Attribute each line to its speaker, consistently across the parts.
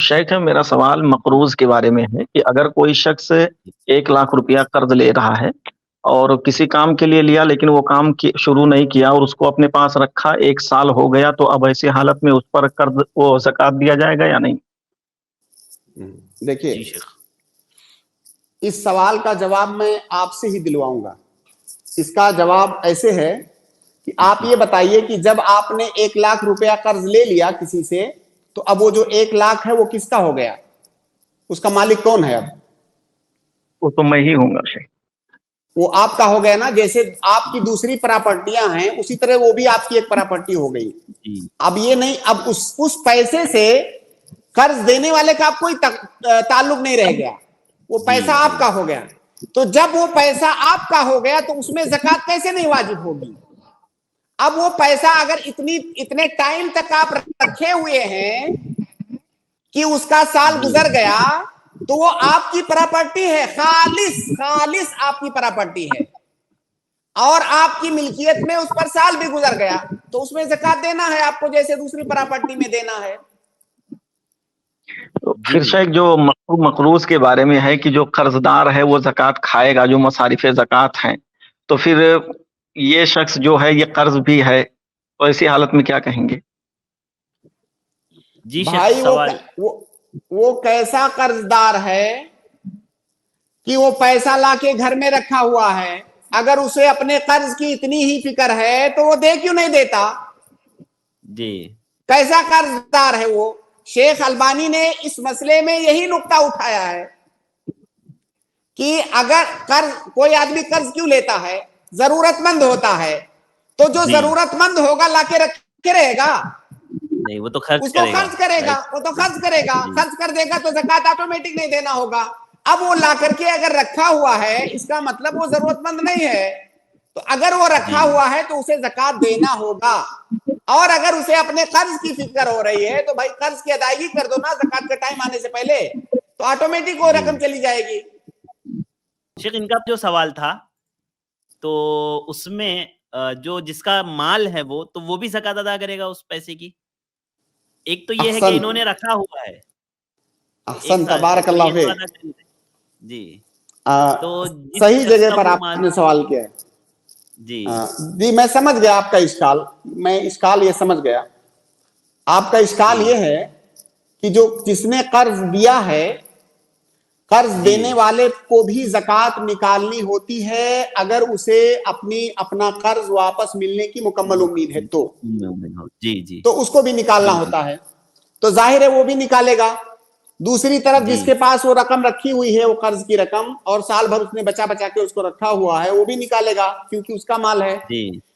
Speaker 1: शेख है, मेरा सवाल मकरूज के बारे में है कि अगर कोई शख्स 1 लाख रुपया कर्ज ले रहा है और किसी काम के लिए लिया, लेकिन वो काम शुरू नहीं किया और उसको अपने पास रखा, 1 साल हो गया, तो अब ऐसी हालत में उस पर कर्ज वो ज़कात दिया जाएगा या नहीं?
Speaker 2: देखिए, इस सवाल का जवाब मैं आपसे ही दिलवाऊंगा। इसका जवाब ऐसे है कि आप ये बताइए कि जब आपने 1 लाख रुपया कर्ज ले लिया किसी से, तो अब वो जो 1 लाख है वो किसका हो गया? उसका मालिक कौन है? अब
Speaker 1: वो तो मैं ही हूँगा शेख।
Speaker 2: वो आपका हो गया ना। जैसे आपकी दूसरी प्रॉपर्टियां हैं, उसी तरह वो भी आपकी एक प्रॉपर्टी हो गई। अब ये नहीं, अब उस पैसे से कर्ज देने वाले का कोई ताल्लुक नहीं रह गया, वो पैसा आपका हो गया। तो जब वो पैसा आपका हो गया तो उसमें ज़कात कैसे नहीं वाजिब होगी? अब वो पैसा अगर इतने टाइम तक आप रखे हुए हैं कि उसका साल गुजर गया, तो वो आपकी प्रॉपर्टी है, खालिस आपकी प्रॉपर्टी है, और आपकी मिल्कियत में उस पर साल भी गुजर गया, तो उसमें ज़कात देना है आपको, जैसे दूसरी प्रॉपर्टी में देना है।
Speaker 1: तो फिर शेख जो मकरूज के बारे में है कि जो कर्जदार है वो ज़कात खाएगा, जो मसारिफ़े ज़कात हैं, तो फिर ये शख्स जो है ये कर्ज भी है, तो ऐसी हालत में क्या कहेंगे?
Speaker 3: जी
Speaker 2: भाई, वो कैसा कर्जदार है कि वो पैसा लाके घर में रखा हुआ है? अगर उसे अपने कर्ज की इतनी ही फिक्र है तो वो दे क्यों नहीं देता?
Speaker 3: जी,
Speaker 2: कैसा कर्जदार है वो? शेख अलबानी ने इस मसले में यही नुक्ता उठाया है कि अगर कोई आदमी कर्ज क्यों लेता है? जरूरतमंद होता है, तो जो जरूरतमंद होगा लाके रखे रहेगा?
Speaker 3: नहीं, वो तो खर्च
Speaker 2: उसको खर्च करेगा, वो तो खर्च करेगा, खर्च कर देगा तो ज़कात ऑटोमेटिक नहीं देना होगा। अब वो ला करके अगर रखा हुआ है, इसका मतलब वो जरूरतमंद नहीं है, तो अगर वो रखा हुआ है तो उसे ज़कात देना होगा। और अगर उसे अपने कर्ज की फिक्र हो रही है तो भाई कर्ज की अदायगी कर दो ना ज़कात का टाइम आने से पहले, तो ऑटोमेटिक वो रकम चली जाएगी।
Speaker 3: शेख, इनका जो सवाल था तो उसमें जो जिसका माल है वो भी ज़कात अदा करेगा उस पैसे की? एक तो ये है कि इन्होंने रखा हुआ है।
Speaker 2: अहसन, तबारकल्लाह फीक।
Speaker 3: जी,
Speaker 2: तो सही जगह पर आपने सवाल किया है। जी, मैं समझ गया आपका इश्काल। मैं इश्काल ये समझ गया। आपका इश्काल ये है कि जिसने कर्ज दिया है, कर्ज देने वाले को भी ज़कात निकालनी होती है अगर उसे अपना कर्ज वापस मिलने की मुकम्मल उम्मीद है तो।
Speaker 3: जी,
Speaker 2: तो उसको भी निकालना होता है, तो जाहिर है वो भी निकालेगा। दूसरी तरफ जिसके पास वो रकम रखी हुई है, वो कर्ज की रकम, और साल भर उसने बचा के उसको रखा हुआ है, वो भी निकालेगा क्योंकि उसका माल है।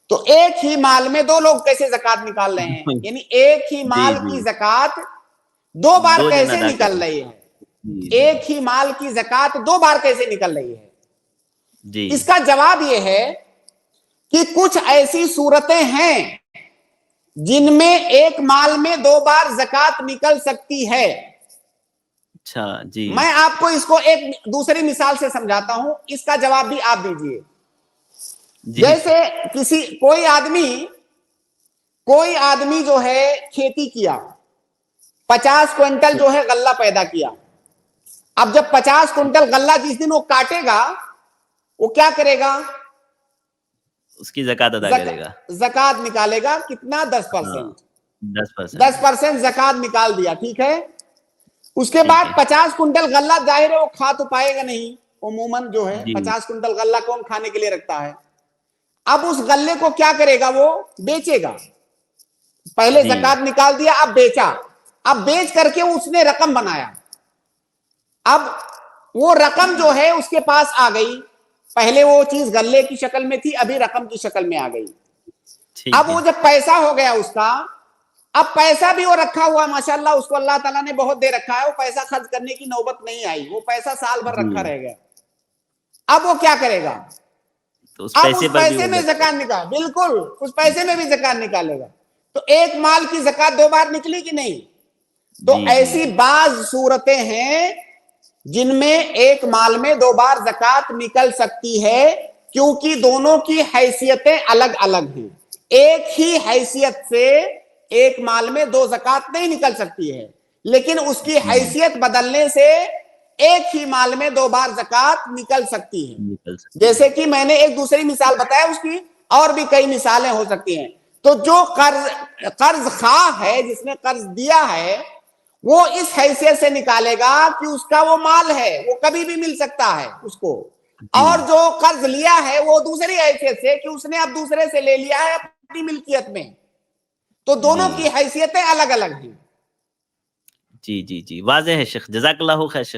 Speaker 2: तो एक ही माल में दो लोग कैसे ज़कात निकाल रहे हैं? यानी एक ही माल की ज़कात 2 बार कैसे निकल रही है? एक ही माल की ज़कात 2 बार कैसे निकल रही है? इसका जवाब यह है कि कुछ ऐसी सूरतें हैं जिनमें एक माल में 2 बार ज़कात निकल सकती है।
Speaker 3: अच्छा जी,
Speaker 2: मैं आपको इसको एक दूसरी मिसाल से समझाता हूं, इसका जवाब भी आप दीजिए। जैसे कोई आदमी जो है खेती किया, 50 क्विंटल जो है गल्ला पैदा किया। अब जब 50 क्विंटल गल्ला जिस दिन वो काटेगा, वो क्या करेगा?
Speaker 3: उसकी ज़कात अदा करेगा,
Speaker 2: ज़कात निकालेगा। कितना? 10%। 10% ज़कात निकाल दिया, ठीक है। उसके बाद 50 कुंटल गल्ला, जाहिर है वो खा तो पाएगा नहीं उमूमन, जो है 50 कुंटल गल्ला कौन खाने के लिए रखता है? अब उस गल्ले को क्या करेगा? वो बेचेगा। पहले ज़कात निकाल दिया, अब बेचा। अब बेच करके उसने रकम बनाया। अब वो रकम जो है उसके पास आ गई। पहले वो चीज गल्ले की शक्ल में थी, अभी रकम की शक्ल में आ गई। अब वो जब पैसा हो गया उसका, अब पैसा भी वो रखा हुआ, माशाल्लाह उसको अल्लाह ताला ने बहुत दे रखा है, वो पैसा खर्च करने की नौबत नहीं आई, वो पैसा साल भर रखा रह गया। अब वो क्या करेगा?
Speaker 3: तो उस
Speaker 2: पैसे में ज़कात निकाल, बिल्कुल उस पैसे में भी ज़कात निकालेगा। तो एक माल की ज़कात 2 बार निकली कि नहीं? तो ऐसी बाज सूरतें हैं जिनमें एक माल में 2 बार ज़कात निकल सकती है, क्योंकि दोनों की हैसियतें अलग अलग हैं। एक ही हैसियत से एक माल में 2 ज़कात नहीं निकल सकती है। لیکن اس کی حیثیت بدلنے سے ایک ہی مال میں 2 بار زکوٰۃ نکل سکتی ہے. جیسے کہ میں نے ایک دوسری مثال بتایا، اس کی اور بھی کئی مثالیں ہو سکتی ہیں. تو جو قرض خواہ ہے، جس نے قرض دیا ہے، وہ اس حیثیت سے نکالے گا کہ اس کا وہ مال ہے، وہ کبھی بھی مل سکتا ہے اس کو. اور جو قرض لیا ہے وہ دوسری حیثیت سے کہ اس نے اب دوسرے سے لے لیا ہے اپنی ملکیت میں. تو دونوں کی حیثیتیں الگ الگ ہیں.
Speaker 3: جی جی جی، واضح ہے شیخ. جزاک اللہ خیر شیخ.